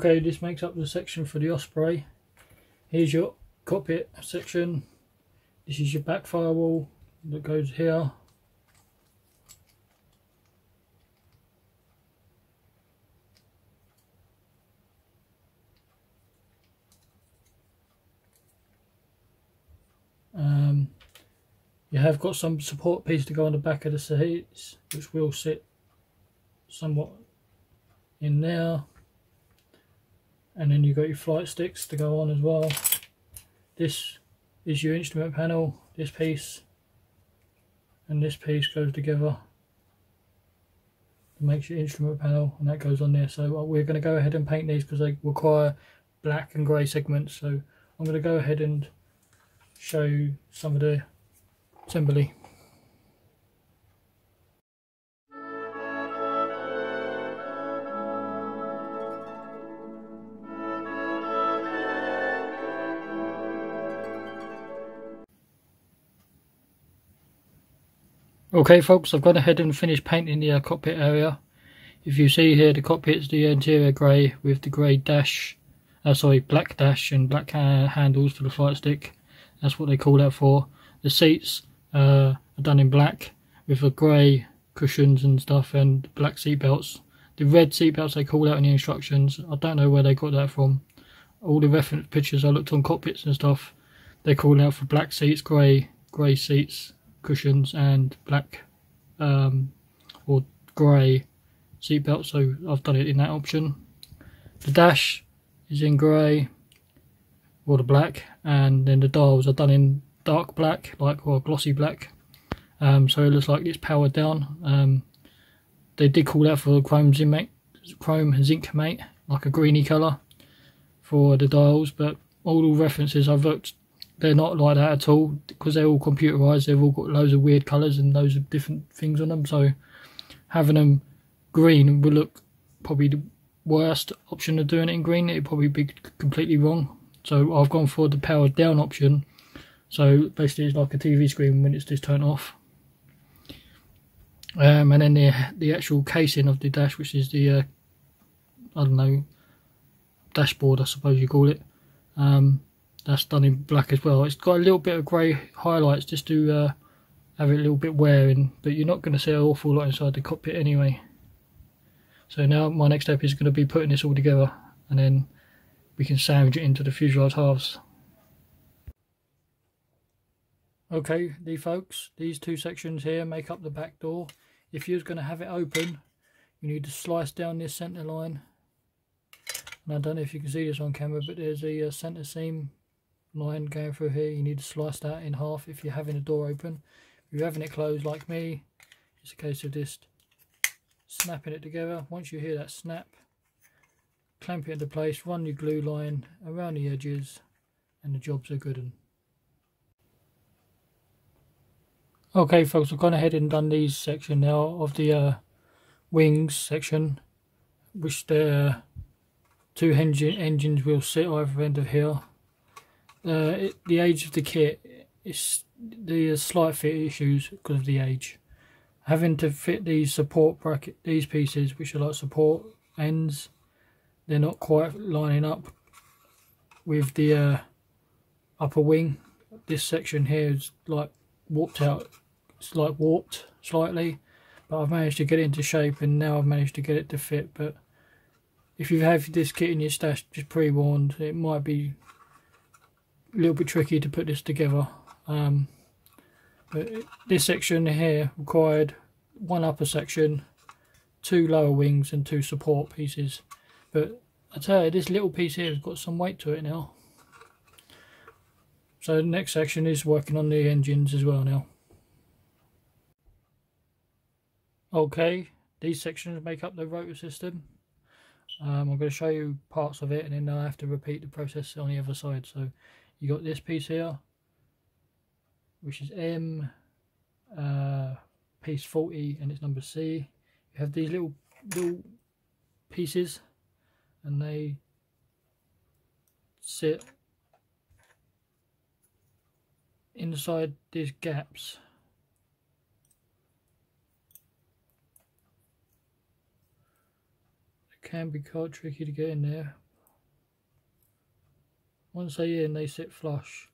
Okay, this makes up the section for the Osprey. Here's your cockpit section. This is your back firewall that goes here. You have got some support piece to go on the back of the seats, which will sit somewhat in there. And then you've got your flight sticks to go on as well. This is your instrument panel. This piece and this piece goes together to make your instrument panel, and that goes on there. So we're going to go ahead and paint these because they require black and grey segments. So I'm going to go ahead and show you some of the assembly. Okay folks, I've gone ahead and finished painting the cockpit area. If you see here, the cockpit's the interior grey with the grey dash, black dash and black handles for the flight stick. That's what they call that for. The seats are done in black with the grey cushions and stuff and black seat belts. The red seat belts they call out in the instructions. I don't know where they got that from. All the reference pictures I looked on cockpits and stuff, they call out for black seats, grey seats, cushions and black or grey seat belt, so I've done it in that option. The dash is in grey or the black, and then the dials are done in dark black, or glossy black, so it looks like it's powered down. They did call out for chrome zinc mate, like a greeny colour for the dials, but all the references I've looked, they're not like that at all, because they're all computerised. They've all got loads of weird colours and loads of different things on them, so having them green would look probably the worst option of doing it in green. It'd probably be completely wrong, so I've gone for the powered down option. So basically it's like a TV screen when it's just turned off. And then the actual casing of the dash, which is the I don't know, dashboard I suppose you call it, that's done in black as well. It's got a little bit of grey highlights just to have it a little bit wearing, but you're not going to see an awful lot inside the cockpit anyway. So now my next step is going to be putting this all together, and then we can sandwich it into the fuselage halves. Okay, folks, these two sections here make up the back door. If you're going to have it open, you need to slice down this centre line. And I don't know if you can see this on camera, but there's a centre seam line going through here. You need to slice that in half if you're having the door open. If you're having it closed like me, it's a case of just snapping it together. Once you hear that snap, clamp it into place, run your glue line around the edges, and the jobs are good. Okay folks, I've gone ahead and done these section now of the wings section, which the two engines will sit either end of here. The age of the kit is the slight fit issues because of the age. Having to fit these support bracket, these pieces which are like support ends, they're not quite lining up with the upper wing. This section here is like warped out. It's like warped slightly, but I've managed to get it into shape, and now I've managed to get it to fit. But if you have this kit in your stash, just pre-warned, it might be a little bit tricky to put this together. But this section here required one upper section, two lower wings and two support pieces. But I tell you, this little piece here has got some weight to it now. So the next section is working on the engines as well now. Okay, these sections make up the rotor system. I'm going to show you parts of it, and then I have to repeat the process on the other side. So you got this piece here, which is M, piece 40, and it's number C. You have these little pieces, and they sit inside these gaps. It can be quite tricky to get in there. Once they're in, they sit flush,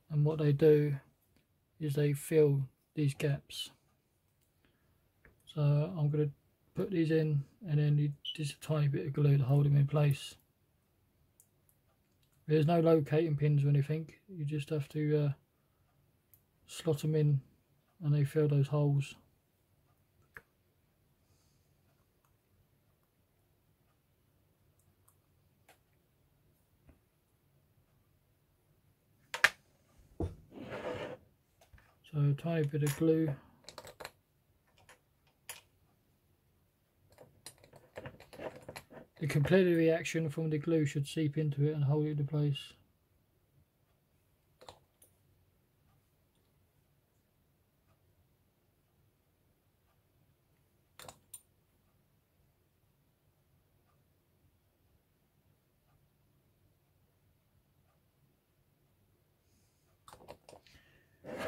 and what they do is they fill these gaps. So I'm going to put these in, and then just a tiny bit of glue to hold them in place. There's no locating pins or anything, you just have to slot them in and they fill those holes. So a tiny bit of glue. The capillary reaction from the glue should seep into it and hold it into place.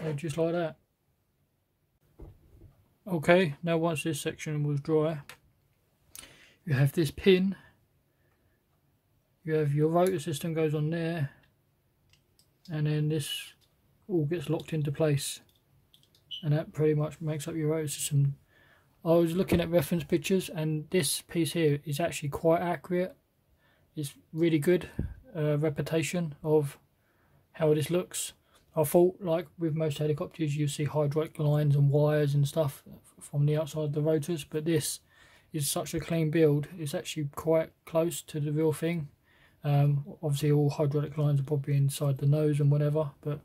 So just like that. Okay, now once this section was dry, you have this pin, you have your rotor system goes on there, and then this all gets locked into place, and that pretty much makes up your rotor system. I was looking at reference pictures, and this piece here is actually quite accurate. It's really good representation of how this looks. I thought, like with most helicopters, you see hydraulic lines and wires and stuff from the outside of the rotors, but this is such a clean build, it's actually quite close to the real thing. Obviously all hydraulic lines are probably inside the nose and whatever, but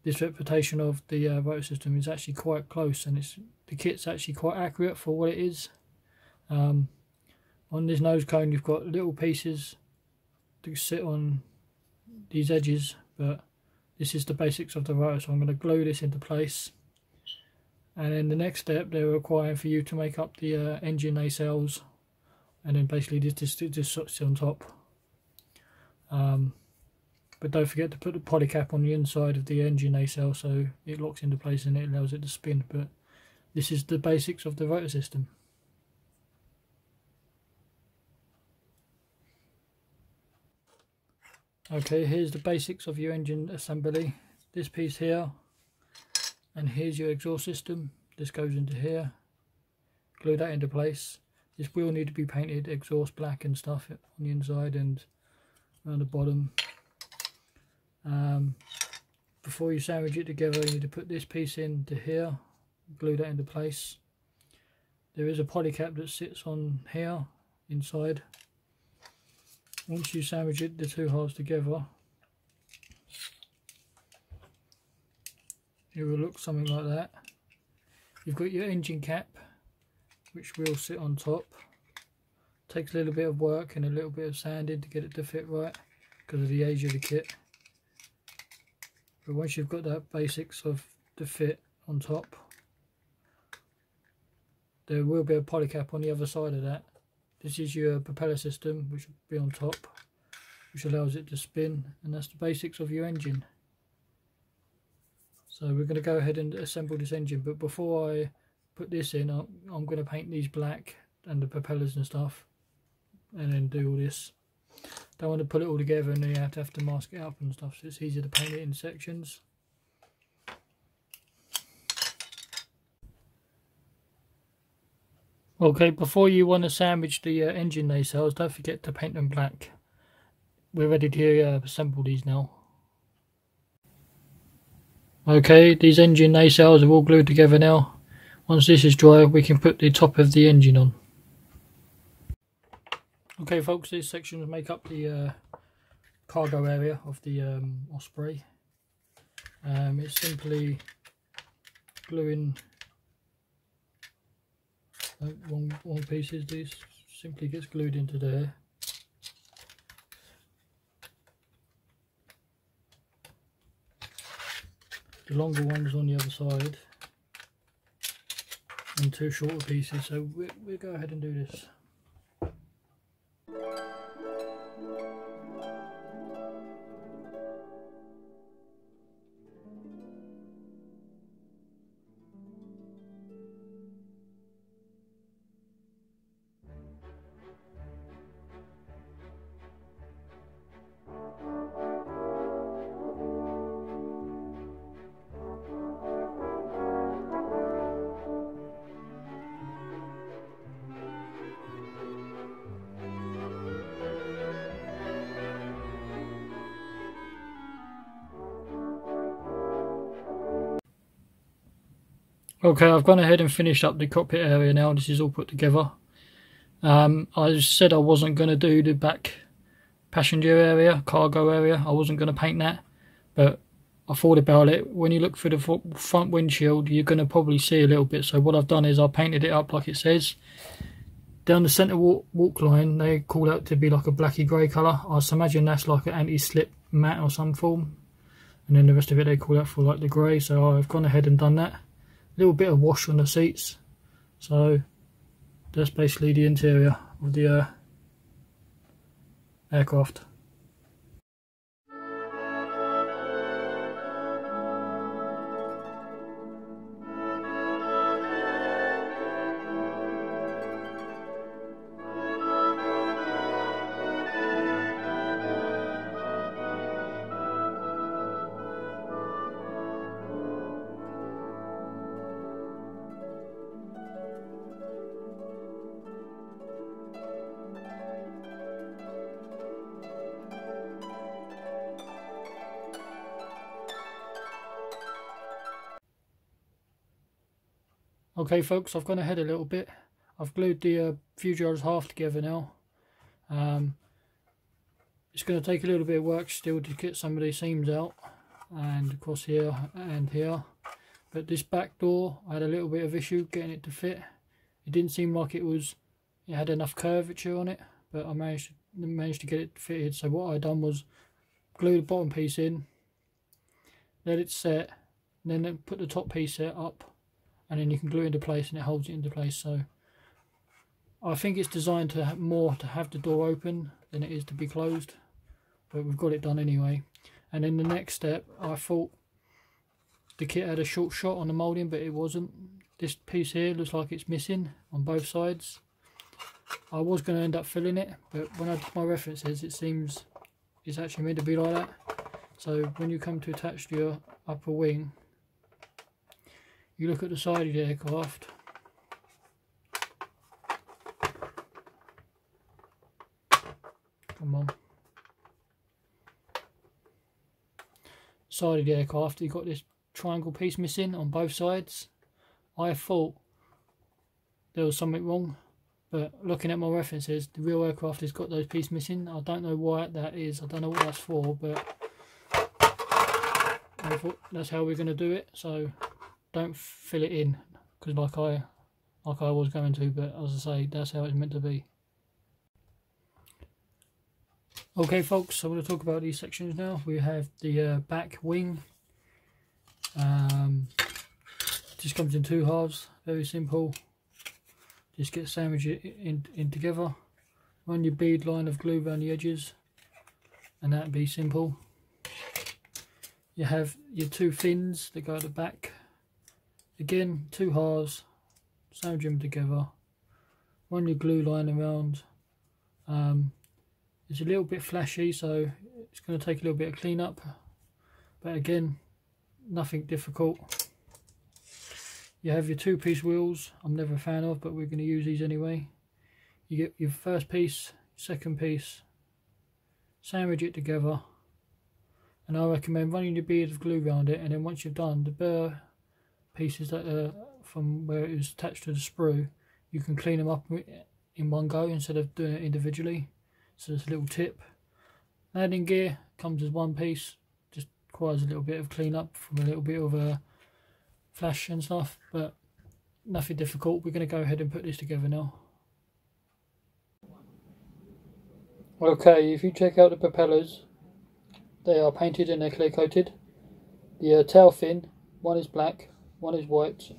this representation of the rotor system is actually quite close, and the kit's actually quite accurate for what it is. On this nose cone you've got little pieces to sit on these edges, but this is the basics of the rotor, so I'm going to glue this into place. And then the next step, they're requiring for you to make up the engine nacelles, and then basically this just sits on top. But don't forget to put the polycap on the inside of the engine nacelle so it locks into place and it allows it to spin. But this is the basics of the rotor system. Okay, here's the basics of your engine assembly. This piece here, and here's your exhaust system. This goes into here. Glue that into place. This will need to be painted exhaust black and stuff on the inside and around the bottom. Before you sandwich it together, you need to put this piece into here, glue that into place. There is a polycap that sits on here inside. Once you sandwich the two halves together, it will look something like that. You've got your engine cap, which will sit on top. Takes a little bit of work and a little bit of sanding to get it to fit right because of the age of the kit. But once you've got that basics of the fit on top, there will be a polycap on the other side of that. This is your propeller system, which will be on top, which allows it to spin, and that's the basics of your engine. So we're going to go ahead and assemble this engine, but before I put this in, I'm going to paint these black and the propellers and stuff, and then do all this. Don't want to put it all together and then you have to mask it up and stuff, so it's easier to paint it in sections. Okay, before you want to sandwich the engine nacelles, don't forget to paint them black. We're ready to assemble these now. Okay, these engine nacelles are all glued together now. Once this is dry, we can put the top of the engine on. Okay folks, these sections make up the cargo area of the Osprey. It's simply gluing one pieces. These simply gets glued into there. The longer ones on the other side, and two shorter pieces. So we'll go ahead and do this. Okay, I've gone ahead and finished up the cockpit area now. This is all put together. I said I wasn't going to do the back passenger area, cargo area. I wasn't going to paint that, but I thought about it. When you look through the front windshield, you're going to probably see a little bit. So what I've done is I painted it up like it says. Down the centre walk line, they call out to be like a blacky grey colour. I imagine that's like an anti-slip matte or some form. And then the rest of it they call out for like the grey. So I've gone ahead and done that. A little bit of wash on the seats. So that's basically the interior of the aircraft. Okay folks, I've gone ahead a little bit. I've glued the fuselage half together now. It's going to take a little bit of work still to get some of these seams out, and across here and here. But this back door, I had a little bit of issue getting it to fit. It didn't seem like it had enough curvature on it, but I managed to get it fitted. So what I done was glue the bottom piece in, let it set, and then put the top piece up, and then you can glue it into place and it holds it into place. So I think it's designed to have more to have the door open than it is to be closed, but we've got it done anyway. And then the next step, I thought the kit had a short shot on the moulding, but it wasn't. This piece here looks like it's missing on both sides. I was going to end up filling it, but when I did my references, it seems it's actually meant to be like that. So when you come to attach to your upper wing, you look at the side of the aircraft, come on, side of the aircraft, you've got this triangle piece missing on both sides. I thought there was something wrong, but looking at my references, the real aircraft has got those pieces missing. I don't know why that is, I don't know what that's for, but I thought that's how we're going to do it. So don't fill it in, because like I was going to, but as I say, that's how it's meant to be. Okay folks, I'm going to talk about these sections now. We have the back wing. Just comes in two halves, very simple. Just get sandwich it in together. Run your bead line of glue around the edges, and that'd be simple. You have your two fins that go at the back. Again, two halves, sandwich them together. Run your glue line around. It's a little bit flashy, so it's going to take a little bit of cleanup, but again, nothing difficult. You have your two-piece wheels. I'm never a fan of, but we're going to use these anyway. You get your first piece, second piece, sandwich it together, and I recommend running your bead of glue around it, and then once you've done the bare pieces that from where it is attached to the sprue, you can clean them up in one go instead of doing it individually. So it's a little tip. Landing gear comes as one piece, just requires a little bit of cleanup from a little bit of a flash and stuff, but nothing difficult. We're going to go ahead and put this together now. Okay, if you check out the propellers, they are painted and they're clear coated. The tail fin, one is black, one is white.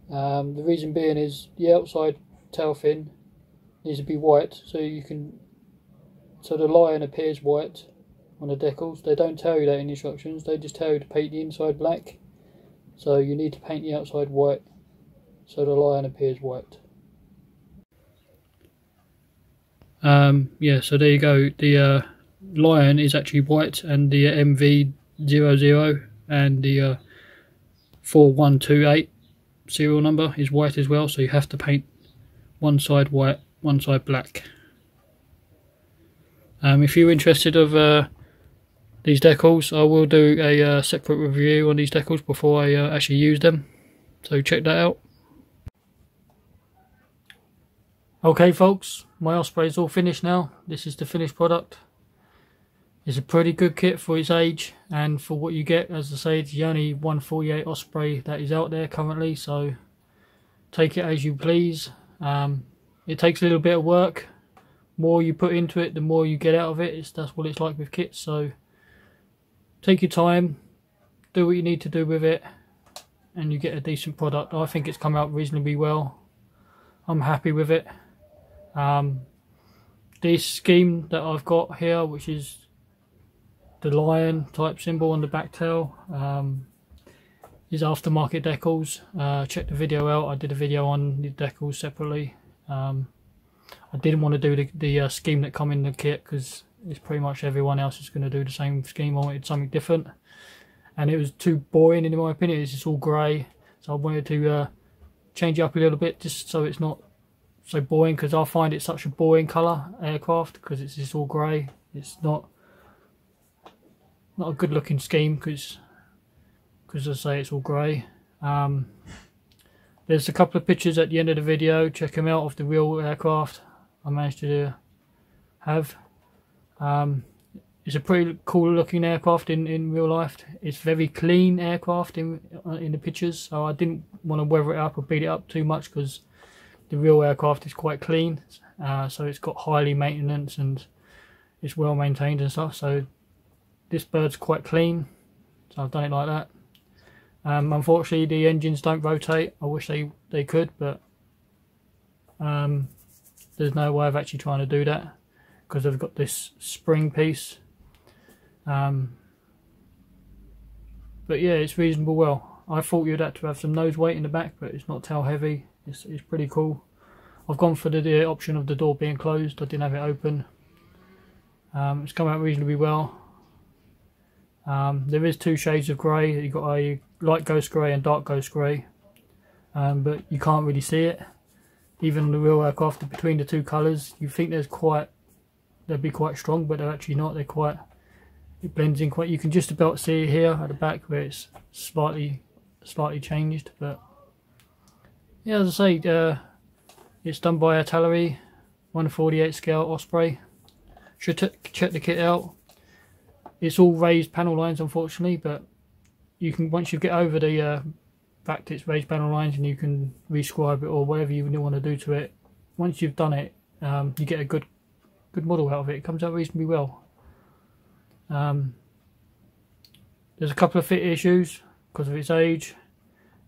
The reason being is the outside tail fin needs to be white, so the line appears white on the decals. They don't tell you that in the instructions, they just tell you to paint the inside black. So you need to paint the outside white so the line appears white. Yeah, so there you go. The lion is actually white, and the MV-00 and the 4128 serial number is white as well, so you have to paint one side white, one side black. If you're interested of these decals, I will do a separate review on these decals before I actually use them. So check that out. Okay folks, my Osprey is all finished now. This is the finished product. It's a pretty good kit for its age and for what you get. As I say, it's the only 148 Osprey that is out there currently, so take it as you please. It takes a little bit of work. More you put into it, the more you get out of it. That's what it's like with kits, so take your time, do what you need to do with it, and you get a decent product. I think it's come out reasonably well. I'm happy with it. This scheme that I've got here, which is the lion type symbol on the back tail, is aftermarket decals. Check the video out. I did a video on the decals separately. I didn't want to do the scheme that come in the kit because it's pretty much everyone else is going to do the same scheme. I wanted something different, and it was too boring in my opinion. It's just all grey, so I wanted to change it up a little bit just so it's not so boring, because I find it such a boring colour aircraft because it's just all grey. It's not a good looking scheme because as I say, it's all grey. There's a couple of pictures at the end of the video. Check them out of the real aircraft I managed to have. It's a pretty cool looking aircraft in real life. It's very clean aircraft in the pictures, so I didn't want to weather it up or beat it up too much because the real aircraft is quite clean. So it's got highly maintenance and it's well maintained and stuff. So this bird's quite clean, so I've done it like that. Unfortunately the engines don't rotate. I wish they could, but there's no way of actually trying to do that because I've got this spring piece. But yeah, it's reasonable well. I thought you'd have to have some nose weight in the back, but it's not tail heavy. It's pretty cool. I've gone for the option of the door being closed. I didn't have it open. It's come out reasonably well. There is two shades of grey. You've got a light ghost grey and dark ghost grey, but you can't really see it. Even on the real aircraft, between the two colours, you think they'd be quite strong, but they're actually not. It blends in quite. You can just about see it here at the back where it's slightly changed. But yeah, as I say, it's done by Italeri, 148 scale Osprey. Should check the kit out. It's all raised panel lines, unfortunately, but you can, once you get over the fact it's raised panel lines, and you can rescribe it or whatever you want to do to it. Once you've done it, you get a good model out of it. It comes out reasonably well. There's a couple of fit issues because of its age.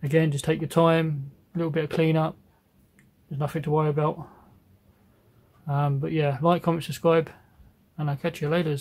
Again, just take your time, a little bit of clean up. There's nothing to worry about. But yeah, like, comment, subscribe, and I'll catch you later.